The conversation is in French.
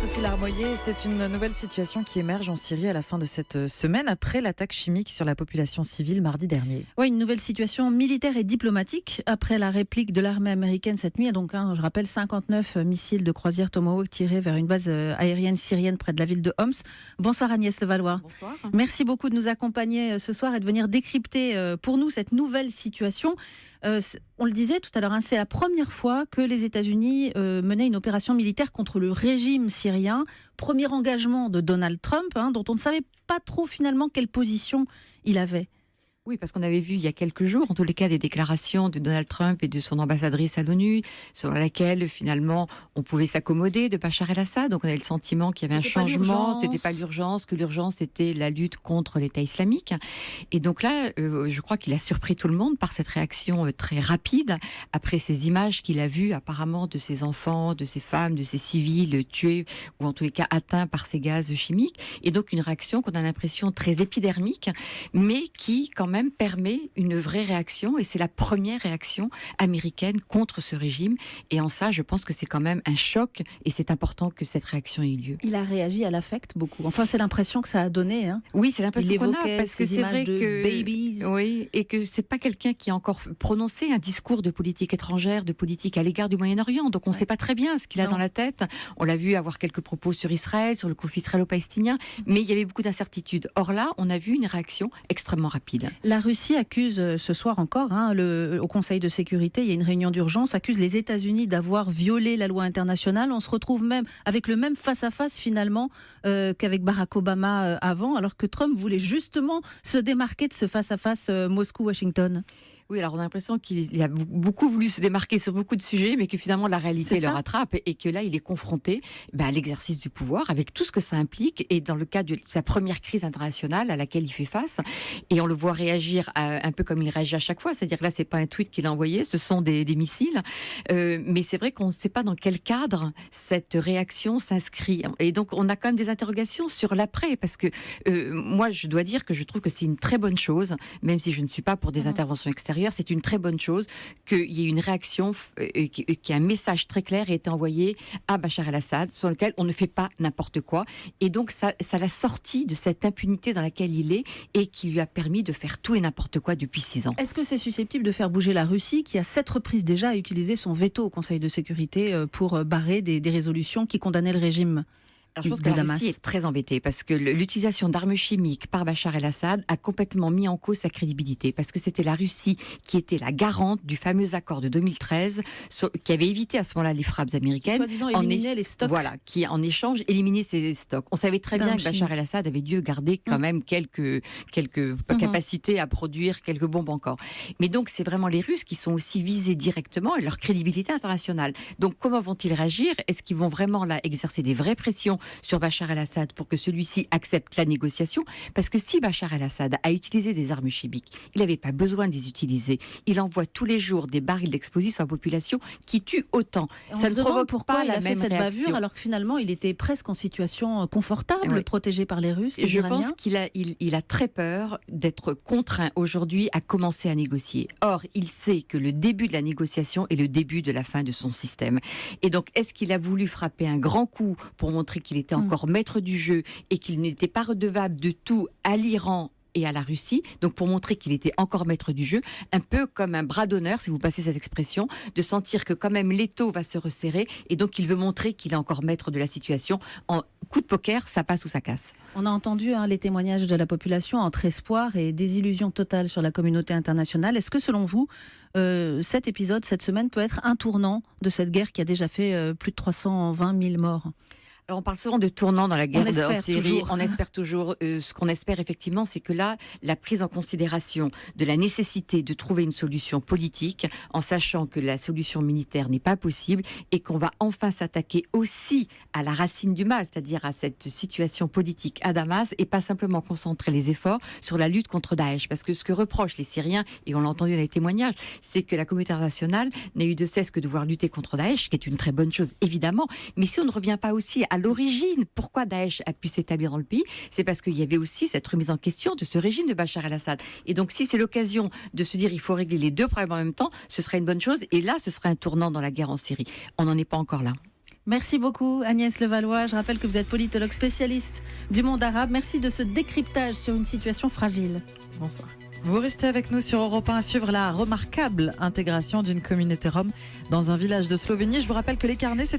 Sophie Larmoyer, c'est une nouvelle situation qui émerge en Syrie à la fin de cette semaine après l'attaque chimique sur la population civile mardi dernier. Oui, une nouvelle situation militaire et diplomatique après la réplique de l'armée américaine cette nuit. Donc, je rappelle, 59 missiles de croisière Tomahawk tirés vers une base aérienne syrienne près de la ville de Homs. Bonsoir Agnès Levallois. Bonsoir. Merci beaucoup de nous accompagner ce soir et de venir décrypter pour nous cette nouvelle situation. On le disait tout à l'heure, c'est la première fois que les États-Unis menaient une opération militaire contre le régime syrien. Premier engagement de Donald Trump, dont on ne savait pas trop finalement quelle position il avait. Oui, parce qu'on avait vu il y a quelques jours, en tous les cas, des déclarations de Donald Trump et de son ambassadrice à l'ONU, sur laquelle, finalement, on pouvait s'accommoder de Bachar el-Assad. Donc, on avait le sentiment qu'il y avait un changement. C'était pas l'urgence, que l'urgence, c'était la lutte contre l'État islamique. Et donc là, je crois qu'il a surpris tout le monde par cette réaction très rapide, après ces images qu'il a vues, apparemment, de ses enfants, de ses femmes, de ses civils tués, ou en tous les cas atteints par ces gaz chimiques. Et donc, une réaction qu'on a l'impression très épidermique, mais qui, quand même, permet une vraie réaction, et c'est la première réaction américaine contre ce régime, et en ça je pense que c'est quand même un choc, et c'est important que cette réaction ait eu lieu. Il a réagi à l'affect beaucoup, enfin c'est l'impression que ça a donné. Oui, c'est l'impression qu'on a, parce que c'est vrai que babies. Oui, et que c'est pas quelqu'un qui a encore prononcé un discours de politique étrangère, de politique à l'égard du Moyen-Orient, donc on ne sait pas très bien ce qu'il a dans la tête. On l'a vu avoir quelques propos sur Israël, sur le conflit israélo-palestinien, mais il y avait beaucoup d'incertitudes. Or là, on a vu une réaction extrêmement rapide. La Russie accuse ce soir encore, au Conseil de sécurité, il y a une réunion d'urgence, accuse les États-Unis d'avoir violé la loi internationale. On se retrouve même avec le même face-à-face finalement qu'avec Barack Obama avant, alors que Trump voulait justement se démarquer de ce face-à-face Moscou-Washington. Oui, alors on a l'impression qu'il a beaucoup voulu se démarquer sur beaucoup de sujets, mais que finalement la réalité le rattrape, et que là il est confronté à l'exercice du pouvoir avec tout ce que ça implique, et dans le cas de sa première crise internationale à laquelle il fait face, et on le voit réagir un peu comme il réagit à chaque fois, c'est-à-dire que là c'est pas un tweet qu'il a envoyé, ce sont des missiles, mais c'est vrai qu'on ne sait pas dans quel cadre cette réaction s'inscrit, et donc on a quand même des interrogations sur l'après, parce que moi je dois dire que je trouve que c'est une très bonne chose, même si je ne suis pas pour des interventions extérieures. C'est une très bonne chose qu'il y ait une réaction, qu'il y ait un message très clair et été envoyé à Bachar el-Assad, sur lequel on ne fait pas n'importe quoi. Et donc, ça l'a sorti de cette impunité dans laquelle il est, et qui lui a permis de faire tout et n'importe quoi depuis 6 ans. Est-ce que c'est susceptible de faire bouger la Russie, qui à 7 reprises déjà a utilisé son veto au Conseil de sécurité pour barrer des résolutions qui condamnaient le régime? Alors, je pense que la Russie est très embêtée, parce que l'utilisation d'armes chimiques par Bachar el-Assad a complètement mis en cause sa crédibilité, parce que c'était la Russie qui était la garante du fameux accord de 2013, qui avait évité à ce moment-là les frappes américaines. Soi-disant éliminer les stocks. Voilà, qui en échange éliminait ces stocks. On savait très bien que Bachar el-Assad avait dû garder quand même quelques capacités à produire quelques bombes encore. Mais donc c'est vraiment les Russes qui sont aussi visés directement, et leur crédibilité internationale. Donc comment vont-ils réagir? Est-ce qu'ils vont vraiment là exercer des vraies pressions sur Bachar el-Assad pour que celui-ci accepte la négociation? Parce que si Bachar el-Assad a utilisé des armes chimiques, il n'avait pas besoin de les utiliser. Il envoie tous les jours des barils d'explosifs à la population qui tuent autant. Ça ne provoque pas la même réaction. Bavure, alors que finalement il était presque en situation confortable, protégé par les Russes. Je pense qu'il a très peur d'être contraint aujourd'hui à commencer à négocier. Or, il sait que le début de la négociation est le début de la fin de son système. Et donc, est-ce qu'il a voulu frapper un grand coup pour montrer qu'il était encore maître du jeu et qu'il n'était pas redevable de tout à l'Iran et à la Russie, donc pour montrer qu'il était encore maître du jeu, un peu comme un bras d'honneur, si vous passez cette expression, de sentir que quand même l'étau va se resserrer, et donc il veut montrer qu'il est encore maître de la situation. En coup de poker, ça passe ou ça casse. On a entendu les témoignages de la population entre espoir et désillusion totale sur la communauté internationale. Est-ce que selon vous, cet épisode, cette semaine, peut être un tournant de cette guerre qui a déjà fait plus de 320 000 morts ? Alors on parle souvent de tournant dans la guerre en Syrie. Toujours. On espère toujours. Ce qu'on espère effectivement, c'est que là, la prise en considération de la nécessité de trouver une solution politique, en sachant que la solution militaire n'est pas possible, et qu'on va enfin s'attaquer aussi à la racine du mal, c'est-à-dire à cette situation politique à Damas, et pas simplement concentrer les efforts sur la lutte contre Daesh. Parce que ce que reprochent les Syriens, et on l'a entendu dans les témoignages, c'est que la communauté internationale n'a eu de cesse que de devoir lutter contre Daesh, qui est une très bonne chose évidemment, mais si on ne revient pas aussi à l'origine, pourquoi Daesh a pu s'établir dans le pays, c'est parce qu'il y avait aussi cette remise en question de ce régime de Bachar el-Assad. Et donc, si c'est l'occasion de se dire il faut régler les deux problèmes en même temps, ce serait une bonne chose. Et là, ce serait un tournant dans la guerre en Syrie. On n'en est pas encore là. Merci beaucoup Agnès Levallois. Je rappelle que vous êtes politologue spécialiste du monde arabe. Merci de ce décryptage sur une situation fragile. Bonsoir. Vous restez avec nous sur Europe 1 à suivre la remarquable intégration d'une communauté rome dans un village de Slovénie. Je vous rappelle que les carnets, c'est